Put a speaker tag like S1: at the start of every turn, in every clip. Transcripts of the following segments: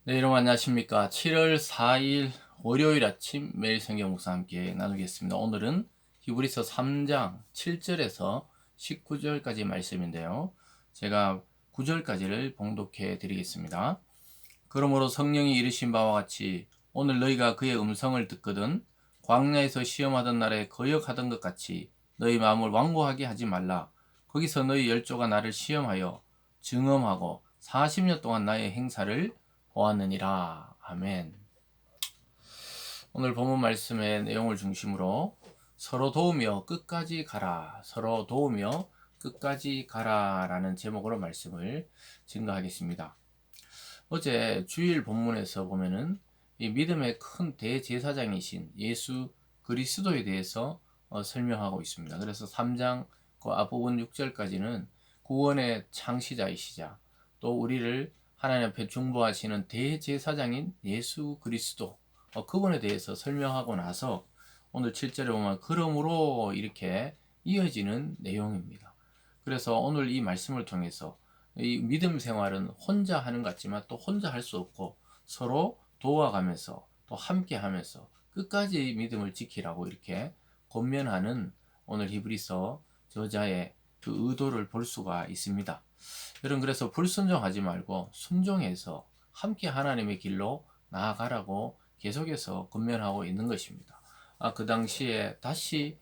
S1: 네, 여러분 안녕하십니까. 7월 4일 월요일 아침 매일 성경 묵상 함께 나누겠습니다. 오늘은 히브리서 3장 7절에서 19절까지 말씀인데요. 제가 9절까지를 봉독해 드리겠습니다. 그러므로 성령이 이르신 바와 같이 오늘 너희가 그의 음성을 듣거든 광야에서 시험하던 날에 거역하던 것 같이 너희 마음을 완고하게 하지 말라. 거기서 너희 열조가 나를 시험하여 증언하고 40년 동안 나의 행사를 보았느니라. 아멘. 오늘 본문 말씀의 내용을 중심으로 서로 도우며 끝까지 가라. 서로 도우며 끝까지 가라 라는 제목으로 말씀을 증거하겠습니다. 어제 주일 본문에서 보면은 이 믿음의 큰 대제사장이신 예수 그리스도에 대해서 설명하고 있습니다. 그래서 3장 그 앞부분 6절까지는 구원의 창시자이시자 또 우리를 하나님 앞에 중보하시는 대제사장인 예수 그리스도 그분에 대해서 설명하고 나서 오늘 7절에 보면 그러므로 이렇게 이어지는 내용입니다. 그래서 오늘 이 말씀을 통해서 이 믿음 생활은 혼자 하는 것 같지만 또 혼자 할 수 없고 서로 도와가면서 또 함께 하면서 끝까지 믿음을 지키라고 이렇게 권면하는 오늘 히브리서 저자의 그 의도를 볼 수가 있습니다. 여러분 그래서 불순종하지 말고 순종해서 함께 하나님의 길로 나아가라고 계속해서 권면하고 있는 것입니다. 그 당시에 다시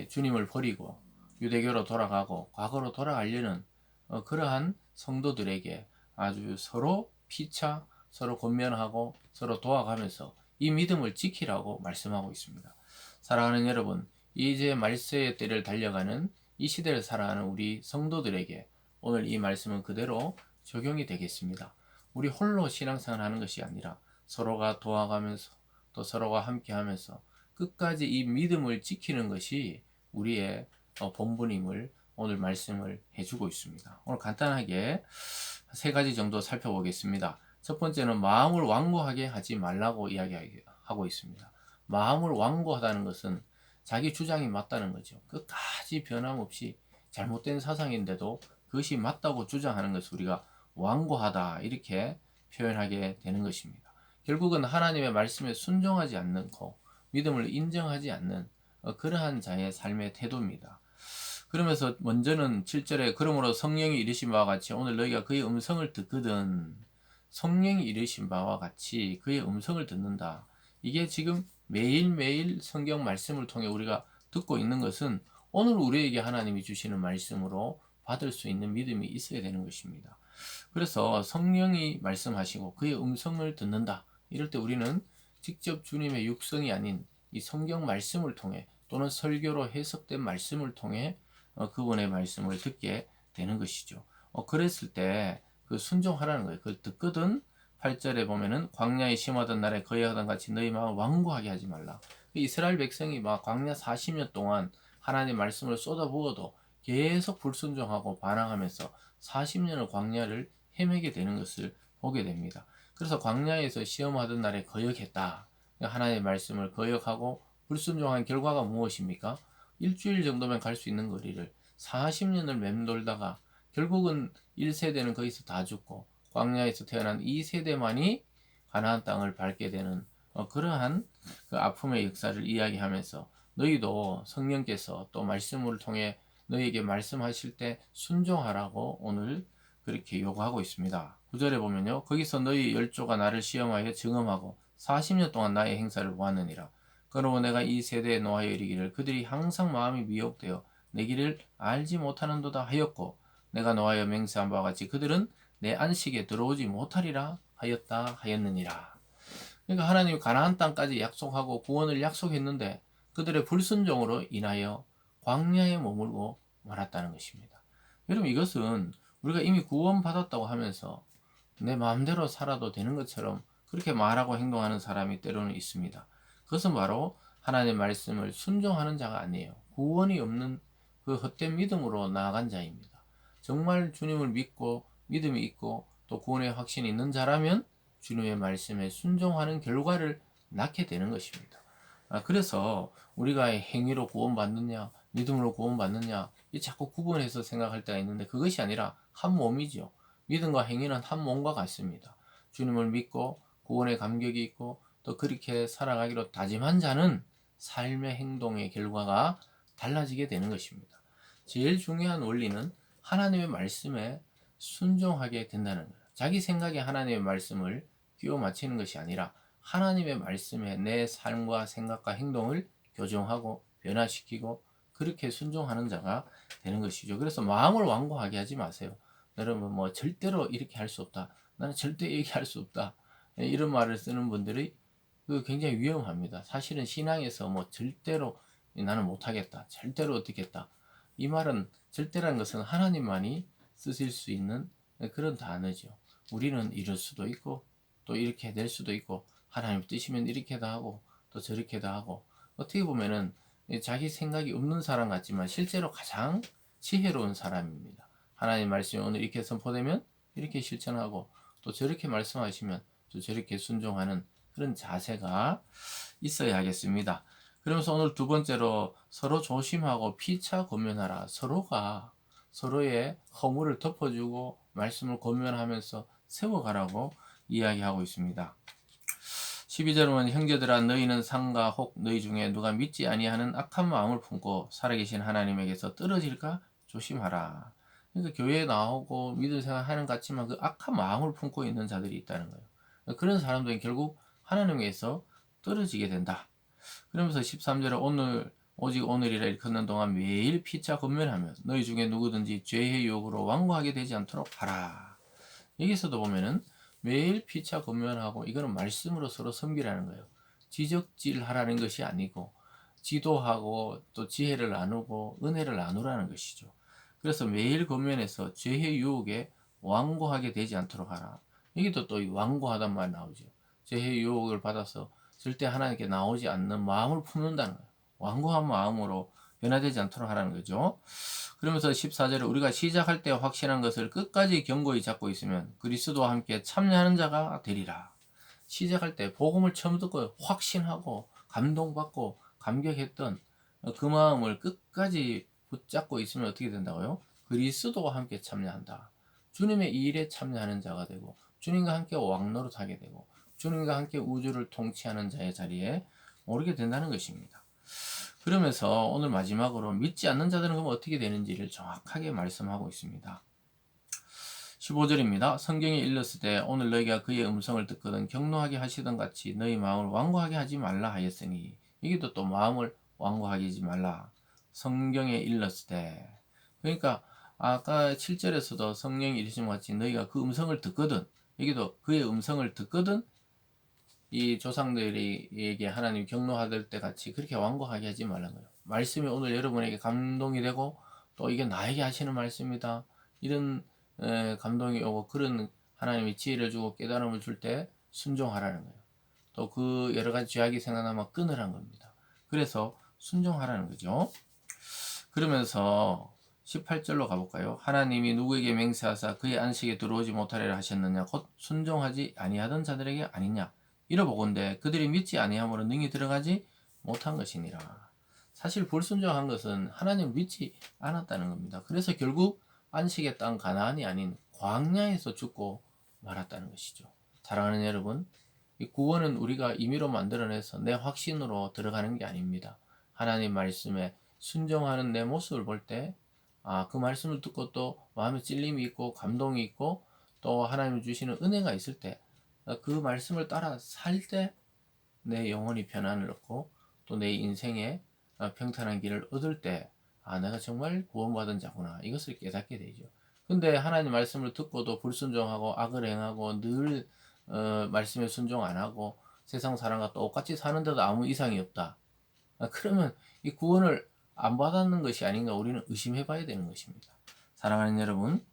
S1: 주님을 버리고 유대교로 돌아가고 과거로 돌아가려는 그러한 성도들에게 아주 서로 피차 서로 권면하고 서로 도와가면서 이 믿음을 지키라고 말씀하고 있습니다. 사랑하는 여러분, 이제 말세의 때를 달려가는 이 시대를 살아가는 우리 성도들에게 오늘 이 말씀은 그대로 적용이 되겠습니다. 우리 홀로 신앙생활 하는 것이 아니라 서로가 도와가면서 또 서로가 함께하면서 끝까지 이 믿음을 지키는 것이 우리의 본분임을 오늘 말씀을 해주고 있습니다. 오늘 간단하게 세 가지 정도 살펴보겠습니다. 첫 번째는 마음을 완고하게 하지 말라고 이야기하고 있습니다. 마음을 완고하다는 것은 자기 주장이 맞다는 거죠. 끝까지 변함없이 잘못된 사상인데도 그것이 맞다고 주장하는 것을 우리가 완고하다 이렇게 표현하게 되는 것입니다. 결국은 하나님의 말씀에 순종하지 않고 믿음을 인정하지 않는 그러한 자의 삶의 태도입니다. 그러면서 먼저는 7절에 그러므로 성령이 이르신 바와 같이 오늘 너희가 그의 음성을 듣거든. 성령이 이르신 바와 같이 그의 음성을 듣는다. 이게 지금 매일매일 성경 말씀을 통해 우리가 듣고 있는 것은 오늘 우리에게 하나님이 주시는 말씀으로 받을 수 있는 믿음이 있어야 되는 것입니다. 그래서 성령이 말씀하시고 그의 음성을 듣는다. 이럴 때 우리는 직접 주님의 육성이 아닌 이 성경 말씀을 통해 또는 설교로 해석된 말씀을 통해 그분의 말씀을 듣게 되는 것이죠. 그랬을 때 그 순종하라는 거예요. 그걸 듣거든 8절에 보면은 광야에 심하던 날에 거여하던 같이 너희 마음을 완고하게 하지 말라. 이스라엘 백성이 막 광야 40년 동안 하나님 말씀을 쏟아부어도 계속 불순종하고 반항하면서 40년을 광야를 헤매게 되는 것을 보게 됩니다. 그래서 광야에서 시험하던 날에 거역했다. 하나님의 말씀을 거역하고 불순종한 결과가 무엇입니까? 일주일 정도면 갈 수 있는 거리를 40년을 맴돌다가 결국은 1세대는 거기서 다 죽고 광야에서 태어난 2세대만이 가나안 땅을 밟게 되는 그러한 그 아픔의 역사를 이야기하면서 너희도 성령께서 또 말씀을 통해 너희에게 말씀하실 때 순종하라고 오늘 그렇게 요구하고 있습니다. 9절에 보면요. 거기서 너희 열조가 나를 시험하여 증언하고 40년 동안 나의 행사를 보았느니라. 그러므로 내가 이 세대에 노하여 이르기를 그들이 항상 마음이 미혹되어 내 길을 알지 못하는도다 하였고 내가 노하여 맹세한 바와 같이 그들은 내 안식에 들어오지 못하리라 하였다 하였느니라. 그러니까 하나님이 가나안 땅까지 약속하고 구원을 약속했는데 그들의 불순종으로 인하여 광야에 머물고 말았다는 것입니다. 여러분 이것은 우리가 이미 구원받았다고 하면서 내 마음대로 살아도 되는 것처럼 그렇게 말하고 행동하는 사람이 때로는 있습니다. 그것은 바로 하나님의 말씀을 순종하는 자가 아니에요. 구원이 없는 그 헛된 믿음으로 나아간 자입니다. 정말 주님을 믿고 믿음이 있고 또 구원의 확신이 있는 자라면 주님의 말씀에 순종하는 결과를 낳게 되는 것입니다. 그래서 우리가 행위로 구원받느냐 믿음으로 구원받느냐 이 자꾸 구분해서 생각할 때가 있는데 그것이 아니라 한 몸이죠. 믿음과 행위는 한 몸과 같습니다. 주님을 믿고 구원의 감격이 있고 또 그렇게 살아가기로 다짐한 자는 삶의 행동의 결과가 달라지게 되는 것입니다. 제일 중요한 원리는 하나님의 말씀에 순종하게 된다는 거예요. 자기 생각에 하나님의 말씀을 끼워 맞추는 것이 아니라 하나님의 말씀에 내 삶과 생각과 행동을 교정하고 변화시키고 그렇게 순종하는 자가 되는 것이죠. 그래서 마음을 완고하게 하지 마세요. 여러분 뭐 절대로 이렇게 할 수 없다. 나는 절대 얘기할 수 없다. 이런 말을 쓰는 분들이 그 굉장히 위험합니다. 사실은 신앙에서 뭐 절대로 나는 못하겠다. 절대로 어떻겠다. 이 말은 절대라는 것은 하나님만이 쓰실 수 있는 그런 단어죠. 우리는 이럴 수도 있고 또 이렇게 될 수도 있고 하나님 뜻이면 이렇게도 하고 또 저렇게도 하고 어떻게 보면은 자기 생각이 없는 사람 같지만 실제로 가장 지혜로운 사람입니다. 하나님 말씀이 오늘 이렇게 선포되면 이렇게 실천하고 또 저렇게 말씀하시면 또 저렇게 순종하는 그런 자세가 있어야 하겠습니다. 그러면서 오늘 두 번째로 서로 조심하고 피차 권면하라. 서로가 서로의 허물을 덮어주고 말씀을 권면하면서 세워가라고 이야기하고 있습니다. 12절은 형제들아 너희는 상가 혹 너희 중에 누가 믿지 아니하는 악한 마음을 품고 살아계신 하나님에게서 떨어질까 조심하라. 그러니까 교회에 나오고 믿을 생각하는 것 같지만 그 악한 마음을 품고 있는 자들이 있다는 거예요. 그런 사람들은 결국 하나님에게서 떨어지게 된다. 그러면서 13절에 오늘 오직 오늘이라 일컫는 동안 매일 피차 권면하며 너희 중에 누구든지 죄의 유혹으로 완고하게 되지 않도록 하라. 여기서도 보면은 매일 피차 권면하고 이거는 말씀으로 서로 섬기라는 거예요. 지적질하라는 것이 아니고 지도하고 또 지혜를 나누고 은혜를 나누라는 것이죠. 그래서 매일 권면해서 죄의 유혹에 완고하게 되지 않도록 하라. 여기도 또 완고하단 말 나오죠. 죄의 유혹을 받아서 절대 하나님께 나오지 않는 마음을 품는다는 거예요. 완고한 마음으로 변화되지 않도록 하라는 거죠. 그러면서 14절에 우리가 시작할 때 확신한 것을 끝까지 견고히 잡고 있으면 그리스도와 함께 참여하는 자가 되리라. 시작할 때 복음을 처음 듣고 확신하고 감동받고 감격했던 그 마음을 끝까지 붙잡고 있으면 어떻게 된다고요? 그리스도와 함께 참여한다. 주님의 이 일에 참여하는 자가 되고 주님과 함께 왕노릇하게 되고 주님과 함께 우주를 통치하는 자의 자리에 오르게 된다는 것입니다. 그러면서 오늘 마지막으로 믿지 않는 자들은 그럼 어떻게 되는지를 정확하게 말씀하고 있습니다. 15절입니다. 성경에 일렀으되 오늘 너희가 그의 음성을 듣거든 경노하게 하시던 같이 너희 마음을 완고하게 하지 말라 하였으니 여기도 또 마음을 완고하게 하지 말라. 성경에 일렀으되 그러니까 아까 7절에서도 성령이 이르신 것 같이 너희가 그 음성을 듣거든 여기도 그의 음성을 듣거든 이 조상들에게 하나님 경노하될 때 같이 그렇게 완고하게 하지 말라는 거예요. 말씀이 오늘 여러분에게 감동이 되고 또 이게 나에게 하시는 말씀이다. 이런 감동이 오고 그런 하나님이 지혜를 주고 깨달음을 줄 때 순종하라는 거예요. 또 그 여러 가지 죄악이 생각나면 끊으라는 겁니다. 그래서 순종하라는 거죠. 그러면서 18절로 가볼까요? 하나님이 누구에게 맹세하사 그의 안식에 들어오지 못하리라 하셨느냐 곧 순종하지 아니하던 자들에게 아니냐 이러보건대 그들이 믿지 아니함으로 능히 들어가지 못한 것이니라. 사실 불순종한 것은 하나님을 믿지 않았다는 겁니다. 그래서 결국 안식의 땅 가나안이 아닌 광야에서 죽고 말았다는 것이죠. 사랑하는 여러분, 이 구원은 우리가 임의로 만들어내서 내 확신으로 들어가는 게 아닙니다. 하나님 말씀에 순종하는 내 모습을 볼 때, 그 말씀을 듣고 또 마음에 찔림이 있고 감동이 있고 또 하나님이 주시는 은혜가 있을 때, 그 말씀을 따라 살 때 내 영혼이 편안을 얻고 또 내 인생에 평탄한 길을 얻을 때, 내가 정말 구원받은 자구나. 이것을 깨닫게 되죠. 근데 하나님 말씀을 듣고도 불순종하고 악을 행하고 늘 말씀에 순종 안 하고 세상 사람과 똑같이 사는데도 아무 이상이 없다. 그러면 이 구원을 안 받았는 것이 아닌가 우리는 의심해 봐야 되는 것입니다. 사랑하는 여러분,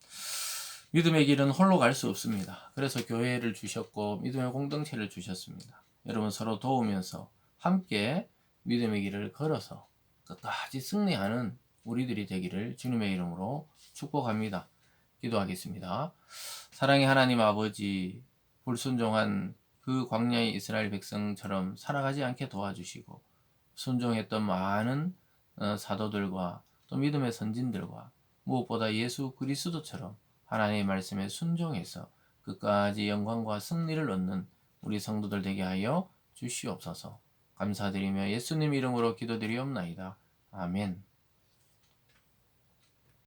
S1: 믿음의 길은 홀로 갈 수 없습니다. 그래서 교회를 주셨고 믿음의 공동체를 주셨습니다. 여러분 서로 도우면서 함께 믿음의 길을 걸어서 끝까지 승리하는 우리들이 되기를 주님의 이름으로 축복합니다. 기도하겠습니다. 사랑의 하나님 아버지, 불순종한 그 광야의 이스라엘 백성처럼 살아가지 않게 도와주시고 순종했던 많은 사도들과 또 믿음의 선진들과 무엇보다 예수 그리스도처럼 하나님의 말씀에 순종해서 끝까지 영광과 승리를 얻는 우리 성도들 되게 하여 주시옵소서. 감사드리며 예수님 이름으로 기도드리옵나이다. 아멘.